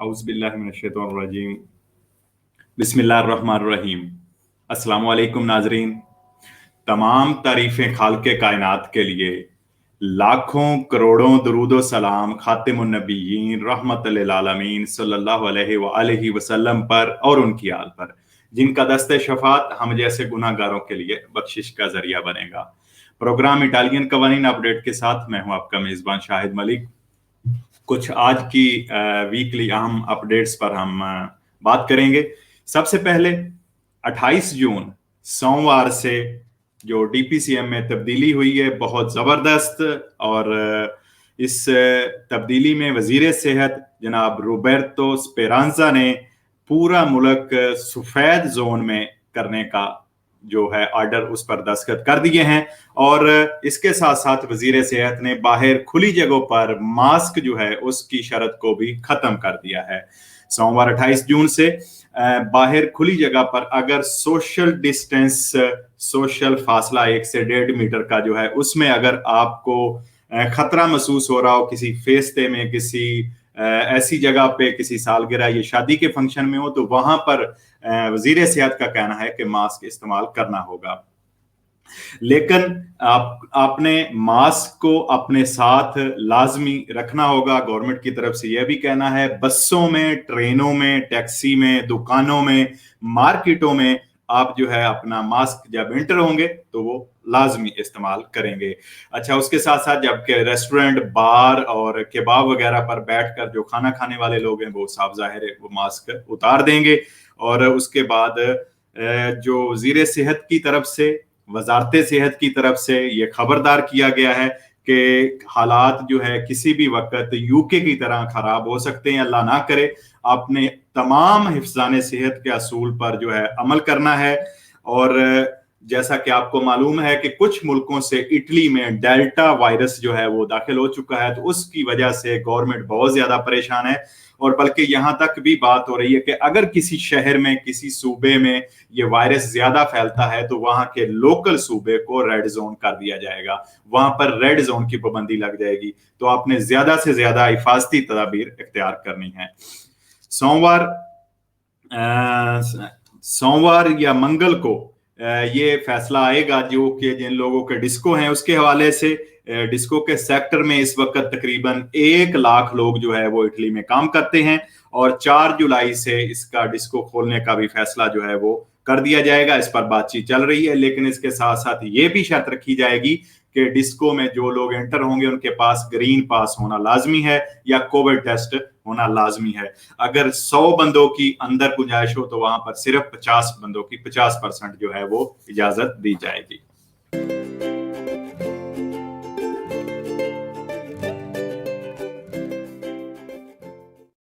औज़ुबिल्लाहिमिनश्शैतानिर्रजीम बिस्मिल्लाहिर्रहमानिर्रहीम। अस्सलामु अलैकुम नाजरीन। तमाम तारीफ़ें खालिक़े कायनात के लिए लाखों करोड़ों दुरूदो सलाम खातिमुन नबिय्यीन रहमतुल लिल आलमीन सल्लल्लाहु अलैहि व आलिहि वसल्लम पर और उनकी आल पर, जिनका दस्ते शफ़ात हम जैसे गुनाहगारों के लिए बख्शिश का जरिया बनेगा। प्रोग्राम इटालियन कवानीन अपडेट के साथ मैं हूं आपका मेज़बान शाहिद मलिक। कुछ आज की वीकली अहम अपडेट्स पर हम बात करेंगे। सबसे पहले 28 जून सोमवार से जो डीपीसीएम में तब्दीली हुई है बहुत ज़बरदस्त, और इस तब्दीली में वज़ीर सेहत जनाब रोबर्टो स्पेरांजा ने पूरा मुल्क सफ़ेद जोन में करने का जो है ऑर्डर उस पर दस्तखत कर दिए हैं। और इसके साथ साथ वजीर सेहत ने बाहर खुली जगहों पर मास्क जो है उसकी शर्त को भी खत्म कर दिया है। सोमवार 28 जून से बाहर खुली जगह पर अगर सोशल डिस्टेंस, सोशल फासला 1 से 1.5 मीटर का जो है उसमें अगर आपको खतरा महसूस हो रहा हो, किसी फेस्ते में, किसी ऐसी जगह पे, किसी सालगिरह या शादी के फंक्शन में हो, तो वहां पर वजीर सेहत का कहना है कि मास्क इस्तेमाल करना होगा। लेकिन आपने मास्क को अपने साथ लाजमी रखना होगा। गवर्नमेंट की तरफ से यह भी कहना है बसों में, ट्रेनों में, टैक्सी में, दुकानों में, मार्केटों में आप जो है अपना मास्क जब एंटर होंगे तो वो लाजमी इस्तेमाल करेंगे। अच्छा, उसके साथ साथ जब के रेस्टोरेंट, बार और केबाब वगैरह पर बैठकर जो खाना खाने वाले लोग हैं वो साफ जाहिर है वो मास्क उतार देंगे। और उसके बाद जो वजीर सेहत की तरफ से, वजारत सेहत की तरफ से ये खबरदार किया गया है कि हालात जो है किसी भी वक्त यूके की तरह खराब हो सकते हैं, अल्लाह ना करे। आपने तमाम हिफ्ज़ाने सेहत के असूल पर जो है अमल करना है। और जैसा कि आपको मालूम है कि कुछ मुल्कों से इटली में डेल्टा वायरस जो है वो दाखिल हो चुका है, तो उसकी वजह से गवर्नमेंट बहुत ज्यादा परेशान है। और बल्कि यहां तक भी बात हो रही है कि अगर किसी शहर में, किसी सूबे में ये वायरस ज्यादा फैलता है तो वहां के लोकल सूबे को रेड जोन कर दिया जाएगा, वहां पर रेड जोन की पाबंदी लग जाएगी। तो आपने ज्यादा से ज्यादा हिफाजती तदाबीर इख्तियार करनी है। सोमवार या मंगल को ये फैसला आएगा जो कि जिन लोगों के डिस्को हैं उसके हवाले से। डिस्को के सेक्टर में इस वक्त तकरीबन 1 लाख लोग जो है वो इटली में काम करते हैं, और 4 जुलाई से इसका डिस्को खोलने का भी फैसला जो है वो कर दिया जाएगा। इस पर बातचीत चल रही है, लेकिन इसके साथ साथ ये भी शर्त रखी जाएगी कि डिस्को में जो लोग एंटर होंगे उनके पास ग्रीन पास होना लाजमी है या कोविड टेस्ट होना लाजमी है। अगर 100 बंदों की अंदर गुंजाइश हो तो वहां पर सिर्फ 50 बंदों की 50% जो है वो इजाजत दी जाएगी।